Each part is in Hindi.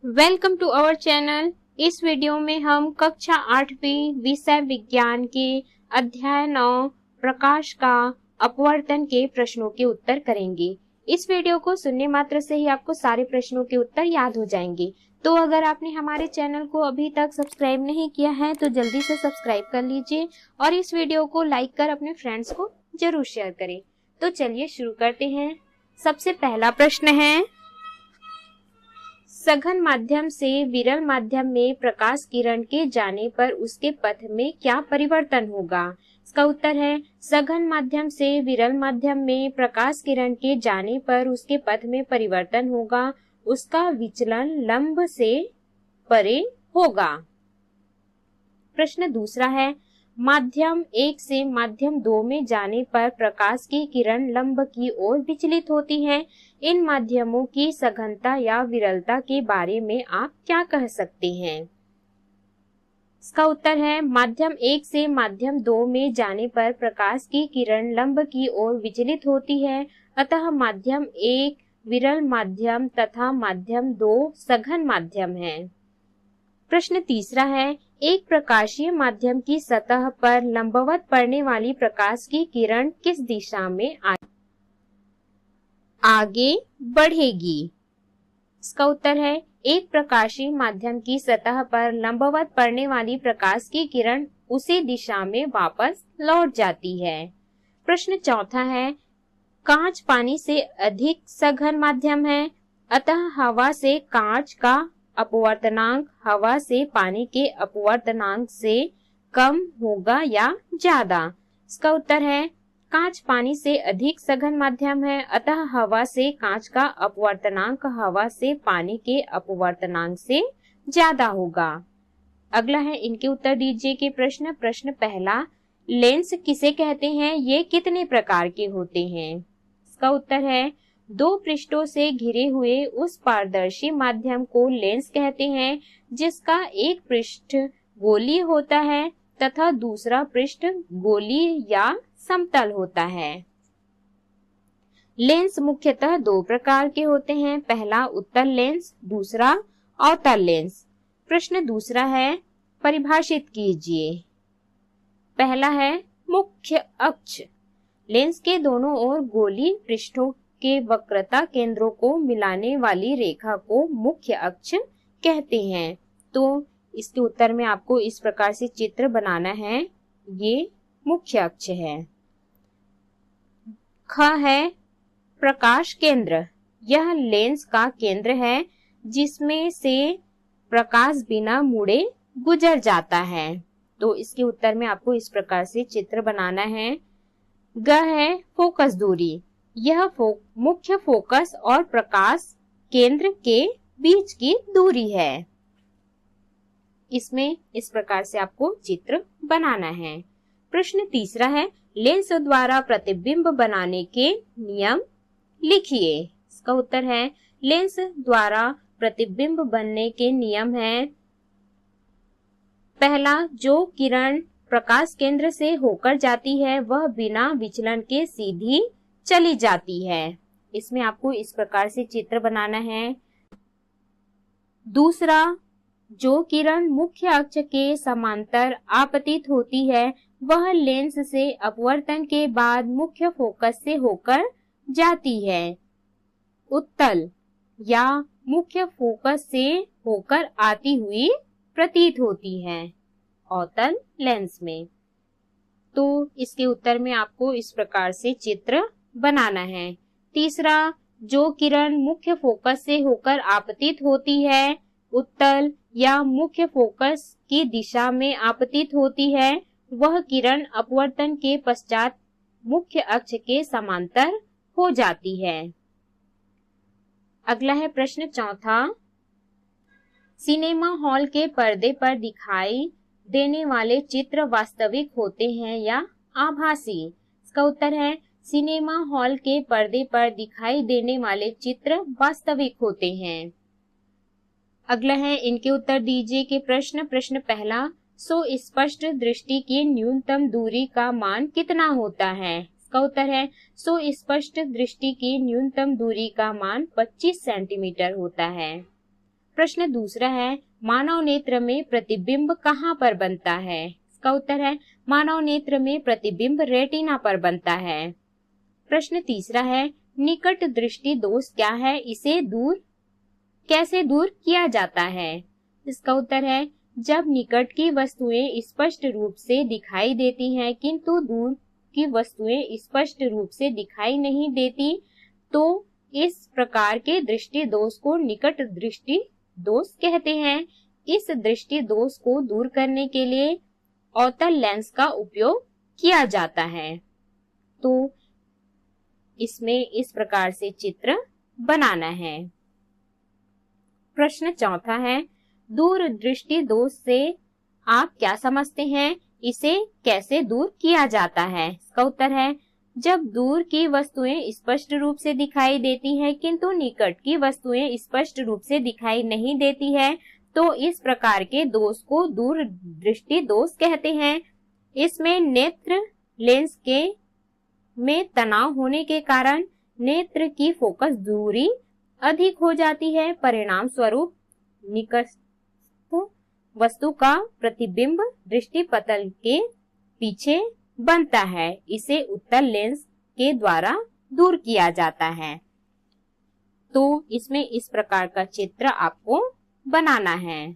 Welcome to our channel. इस वीडियो में हम कक्षा 8वीं विषय विज्ञान के अध्याय 9 प्रकाश का अपवर्तन के प्रश्नों के उत्तर करेंगे। इस वीडियो को सुनने मात्र से ही आपको सारे प्रश्नों के उत्तर याद हो जाएंगे। तो अगर आपने हमारे चैनल को अभी तक सब्सक्राइब नहीं किया है तो जल्दी से सब्सक्राइब कर लीजिए और इस वीडियो को लाइक कर अपने फ्रेंड्स को जरूर शेयर करें। तो चलिए शुरू करते हैं। सबसे पहला प्रश्न है, सघन माध्यम से विरल माध्यम में प्रकाश किरण के जाने पर उसके पथ में क्या परिवर्तन होगा? इसका उत्तर है, सघन माध्यम से विरल माध्यम में प्रकाश किरण के जाने पर उसके पथ में परिवर्तन होगा, उसका विचलन लंब से परे होगा। प्रश्न दूसरा है, माध्यम 1 से माध्यम 2 में जाने पर प्रकाश की किरण लंब की ओर विचलित होती है। इन माध्यमों की सघनता या विरलता के बारे में आप क्या कह सकते हैं? इसका उत्तर है, माध्यम 1 से माध्यम 2 में जाने पर प्रकाश की किरण लंब की ओर विचलित होती है, अतः माध्यम 1 विरल माध्यम तथा माध्यम 2 सघन माध्यम है। प्रश्न तीसरा है, एक प्रकाशीय माध्यम की सतह पर लंबवत पड़ने वाली प्रकाश की किरण किस दिशा में आगे बढ़ेगी? इसका उत्तर है, एक प्रकाशीय माध्यम की सतह पर लंबवत पड़ने वाली प्रकाश की किरण उसी दिशा में वापस लौट जाती है। प्रश्न चौथा है, कांच पानी से अधिक सघन माध्यम है, अतः हवा से कांच का अपवर्तनांक हवा से पानी के अपवर्तनांक से कम होगा या ज्यादा? इसका उत्तर है, कांच पानी से अधिक सघन माध्यम है, अतः हवा से कांच का अपवर्तनांक हवा से पानी के अपवर्तनांक से ज्यादा होगा। अगला है, इनके उत्तर दीजिए के प्रश्न। प्रश्न पहला, लेंस किसे कहते हैं? ये कितने प्रकार के होते हैं? इसका उत्तर है, 2 पृष्ठों से घिरे हुए उस पारदर्शी माध्यम को लेंस कहते हैं जिसका एक पृष्ठ गोलीय होता है तथा दूसरा पृष्ठ गोलीय या समतल होता है। लेंस मुख्यतः 2 प्रकार के होते हैं, पहला उत्तल लेंस, दूसरा अवतल लेंस। प्रश्न दूसरा है, परिभाषित कीजिए। पहला है, मुख्य अक्ष। लेंस के दोनों ओर गोलीय पृष्ठों के वक्रता केंद्रों को मिलाने वाली रेखा को मुख्य अक्ष कहते हैं। तो इसके उत्तर में आपको इस प्रकार से चित्र बनाना है। ये मुख्य अक्ष है। ख है, प्रकाश केंद्र। यह लेंस का केंद्र है जिसमें से प्रकाश बिना मुड़े गुजर जाता है। तो इसके उत्तर में आपको इस प्रकार से चित्र बनाना है। ग है, फोकस दूरी। यह मुख्य फोकस और प्रकाश केंद्र के बीच की दूरी है। इसमें इस प्रकार से आपको चित्र बनाना है। प्रश्न तीसरा है, लेंस द्वारा प्रतिबिंब बनाने के नियम लिखिए। इसका उत्तर है, लेंस द्वारा प्रतिबिंब बनने के नियम है, पहला, जो किरण प्रकाश केंद्र से होकर जाती है वह बिना विचलन के सीधी चली जाती है। इसमें आपको इस प्रकार से चित्र बनाना है। दूसरा, जो किरण मुख्य अक्ष के समांतर आपतित होती है वह लेंस से अपवर्तन के बाद मुख्य फोकस से होकर जाती है। उत्तल या मुख्य फोकस से होकर आती हुई प्रतीत होती है अवतल लेंस में। तो इसके उत्तर में आपको इस प्रकार से चित्र बनाना है। तीसरा, जो किरण मुख्य फोकस से होकर आपतित होती है उत्तल या मुख्य फोकस की दिशा में आपतित होती है वह किरण अपवर्तन के पश्चात मुख्य अक्ष के समांतर हो जाती है। अगला है प्रश्न चौथा, सिनेमा हॉल के पर्दे पर दिखाई देने वाले चित्र वास्तविक होते हैं या आभासी? इसका उत्तर है, सिनेमा हॉल के पर्दे पर दिखाई देने वाले चित्र वास्तविक होते हैं। अगला है, इनके उत्तर दीजिए के प्रश्न। प्रश्न पहला, स्पष्ट दृष्टि की न्यूनतम दूरी का मान कितना होता है? इसका उत्तर है, स्पष्ट दृष्टि की न्यूनतम दूरी का मान 25 सेंटीमीटर होता है। प्रश्न दूसरा है, मानव नेत्र में प्रतिबिंब कहाँ पर बनता है? इसका उत्तर है मानव नेत्र में प्रतिबिंब रेटिना पर बनता है। प्रश्न तीसरा है, निकट दृष्टि दोष क्या है? इसे कैसे दूर किया जाता है? इसका उत्तर है, जब निकट की वस्तुएं स्पष्ट रूप से दिखाई देती हैं किंतु दूर की वस्तुएं स्पष्ट रूप से दिखाई नहीं देती, तो इस प्रकार के दृष्टि दोष को निकट दृष्टि दोष कहते हैं। इस दृष्टि दोष को दूर करने के लिए अवतल लेंस का उपयोग किया जाता है। तो इसमें इस प्रकार से चित्र बनाना है। प्रश्न चौथा है, दूर दृष्टि दोष से आप क्या समझते हैं? इसे कैसे दूर किया जाता है? इसका उत्तर है, जब दूर की वस्तुएं स्पष्ट रूप से दिखाई देती हैं किंतु निकट की वस्तुएं स्पष्ट रूप से दिखाई नहीं देती है, तो इस प्रकार के दोष को दूर दृष्टि दोष कहते हैं। इसमें नेत्र लेंस के में तनाव होने के कारण नेत्र की फोकस दूरी अधिक हो जाती है। परिणाम स्वरूप निकट वस्तु का प्रतिबिंब दृष्टि पटल के पीछे बनता है। इसे उत्तल लेंस के द्वारा दूर किया जाता है। तो इसमें इस प्रकार का चित्र आपको बनाना है।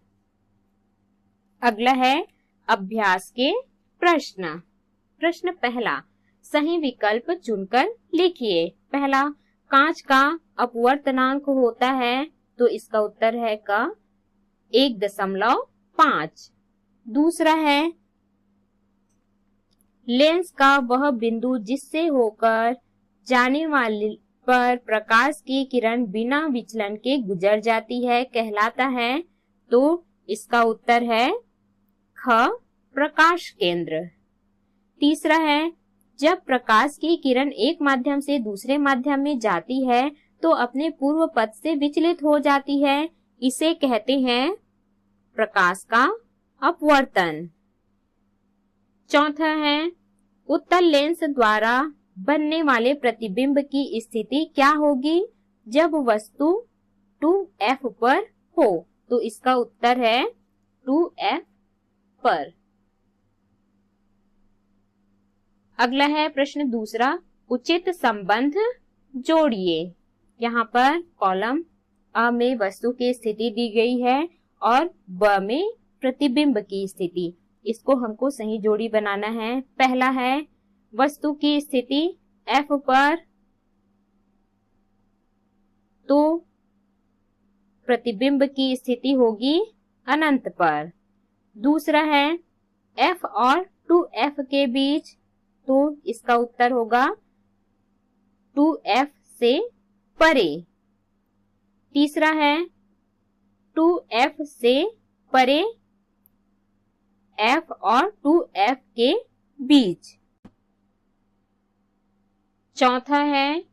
अगला है अभ्यास के प्रश्न। प्रश्न पहला, सही विकल्प चुनकर लिखिए। पहला, कांच का अपवर्तनांक होता है, तो इसका उत्तर है का 1.5। दूसरा है, लेंस का वह बिंदु जिससे होकर जाने वाली पर प्रकाश की किरण बिना विचलन के गुजर जाती है कहलाता है, तो इसका उत्तर है ख, प्रकाश केंद्र। तीसरा है, जब प्रकाश की किरण एक माध्यम से दूसरे माध्यम में जाती है तो अपने पूर्व पथ से विचलित हो जाती है, इसे कहते हैं प्रकाश का अपवर्तन। चौथा है, उत्तल लेंस द्वारा बनने वाले प्रतिबिंब की स्थिति क्या होगी जब वस्तु 2f पर हो, तो इसका उत्तर है 2f पर। अगला है प्रश्न दूसरा, उचित संबंध जोड़िए। यहाँ पर कॉलम अ में वस्तु की स्थिति दी गई है और ब में प्रतिबिंब की स्थिति। इसको हमको सही जोड़ी बनाना है। पहला है, वस्तु की स्थिति F पर, तो प्रतिबिंब की स्थिति होगी अनंत पर। दूसरा है, F और 2F के बीच, तो इसका उत्तर होगा 2F से परे। तीसरा है, 2F से परे F और 2F के बीच। चौथा है,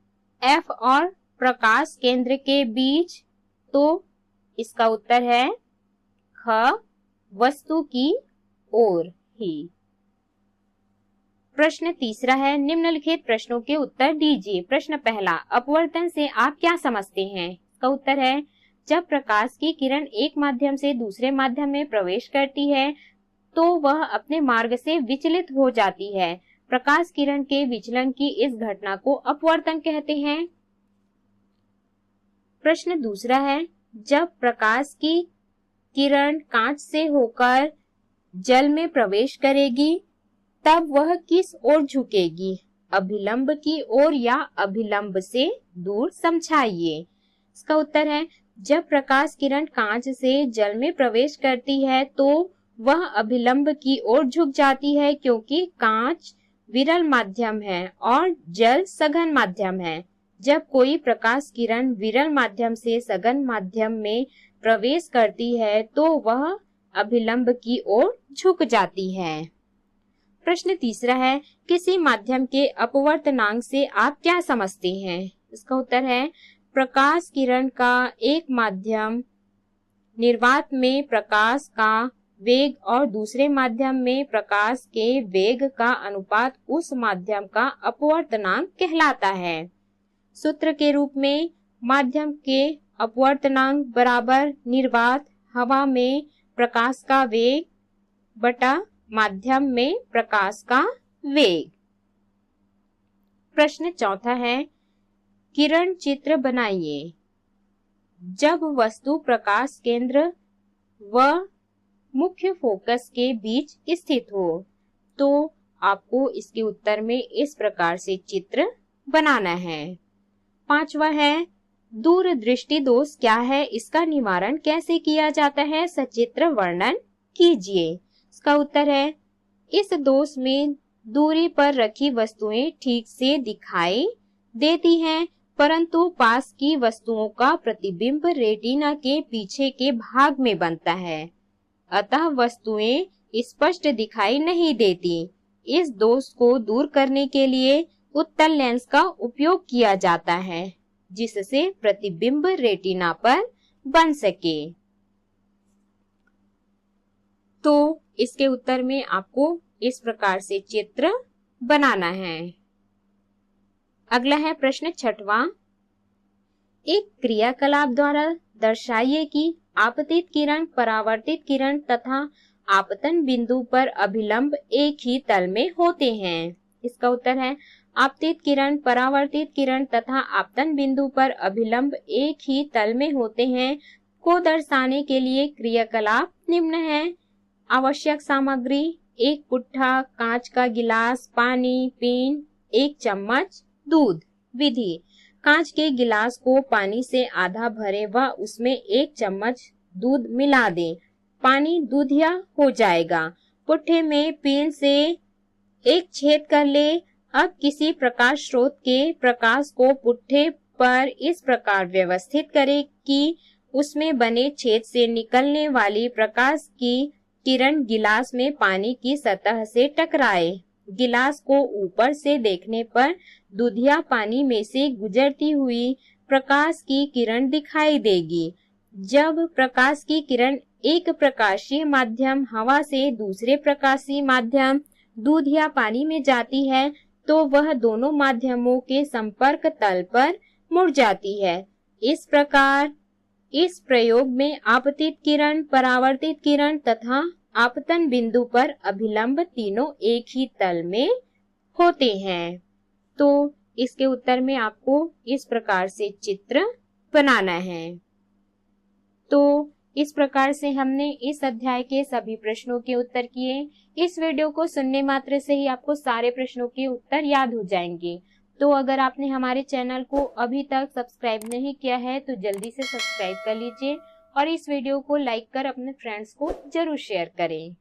F और प्रकाश केंद्र के बीच, तो इसका उत्तर है ख, वस्तु की ओर ही। प्रश्न तीसरा है, निम्नलिखित प्रश्नों के उत्तर दीजिए। प्रश्न पहला, अपवर्तन से आप क्या समझते हैं? इसका उत्तर है, जब प्रकाश की किरण एक माध्यम से दूसरे माध्यम में प्रवेश करती है तो वह अपने मार्ग से विचलित हो जाती है। प्रकाश किरण के विचलन की इस घटना को अपवर्तन कहते हैं। प्रश्न दूसरा है, जब प्रकाश की किरण कांच से होकर जल में प्रवेश करेगी तब वह किस ओर झुकेगी? अभिलंब की ओर या अभिलंब से दूर? समझाइए। इसका उत्तर है, जब प्रकाश किरण कांच से जल में प्रवेश करती है तो वह अभिलंब की ओर झुक जाती है, क्योंकि कांच विरल माध्यम है और जल सघन माध्यम है। जब कोई प्रकाश किरण विरल माध्यम से सघन माध्यम में प्रवेश करती है तो वह अभिलंब की ओर झुक जाती है। प्रश्न तीसरा है, किसी माध्यम के अपवर्तनांक से आप क्या समझते हैं? इसका उत्तर है, प्रकाश किरण का एक माध्यम निर्वात में प्रकाश का वेग और दूसरे माध्यम में प्रकाश के वेग का अनुपात उस माध्यम का अपवर्तनांक कहलाता है। सूत्र के रूप में माध्यम के अपवर्तनांक बराबर निर्वात हवा में प्रकाश का वेग बटा माध्यम में प्रकाश का वेग। प्रश्न चौथा है, किरण चित्र बनाइए। जब वस्तु प्रकाश केंद्र व मुख्य फोकस के बीच स्थित हो तो आपको इसके उत्तर में इस प्रकार से चित्र बनाना है। पांचवा है, दूरदृष्टि दोष क्या है, इसका निवारण कैसे किया जाता है, सचित्र वर्णन कीजिए। इसका उत्तर है, इस दोष में दूरी पर रखी वस्तुएं ठीक से दिखाई देती हैं, परंतु पास की वस्तुओं का प्रतिबिंब रेटिना के पीछे के भाग में बनता है, अतः वस्तुएं स्पष्ट दिखाई नहीं देती। इस दोष को दूर करने के लिए उत्तल लेंस का उपयोग किया जाता है, जिससे प्रतिबिंब रेटिना पर बन सके। तो इसके उत्तर में आपको इस प्रकार से चित्र बनाना है। अगला है प्रश्न छठवां, एक क्रियाकलाप द्वारा दर्शाइए कि आपतित किरण, परावर्तित किरण तथा आपतन बिंदु पर अभिलंब एक ही तल में होते हैं। इसका उत्तर है, आपतित किरण, परावर्तित किरण तथा आपतन बिंदु पर अभिलंब एक ही तल में होते हैं को दर्शाने के लिए क्रियाकलाप निम्न है। आवश्यक सामग्री, एक पुट्ठा, कांच का गिलास, पानी, पेन, एक चम्मच दूध। विधि, कांच के गिलास को पानी से आधा भरें व उसमें एक चम्मच दूध मिला दें, पानी दूधिया हो जाएगा। पुट्ठे में पेन से एक छेद कर ले। अब किसी प्रकाश स्रोत के प्रकाश को पुट्ठे पर इस प्रकार व्यवस्थित करें कि उसमें बने छेद से निकलने वाली प्रकाश की किरण गिलास में पानी की सतह से टकराए। गिलास को ऊपर से देखने पर दूधिया पानी में से गुजरती हुई प्रकाश की किरण दिखाई देगी। जब प्रकाश की किरण एक प्रकाशीय माध्यम हवा से दूसरे प्रकाशीय माध्यम दूध या पानी में जाती है तो वह दोनों माध्यमों के संपर्क तल पर मुड़ जाती है। इस प्रकार इस प्रयोग में आपतित किरण, परावर्तित किरण तथा आपतन बिंदु पर अभिलंब तीनों एक ही तल में होते हैं। तो इसके उत्तर में आपको इस प्रकार से चित्र बनाना है। तो इस प्रकार से हमने इस अध्याय के सभी प्रश्नों के उत्तर किए। इस वीडियो को सुनने मात्र से ही आपको सारे प्रश्नों के उत्तर याद हो जाएंगे। तो अगर आपने हमारे चैनल को अभी तक सब्सक्राइब नहीं किया है तो जल्दी से सब्सक्राइब कर लीजिए और इस वीडियो को लाइक कर अपने फ्रेंड्स को जरूर शेयर करें।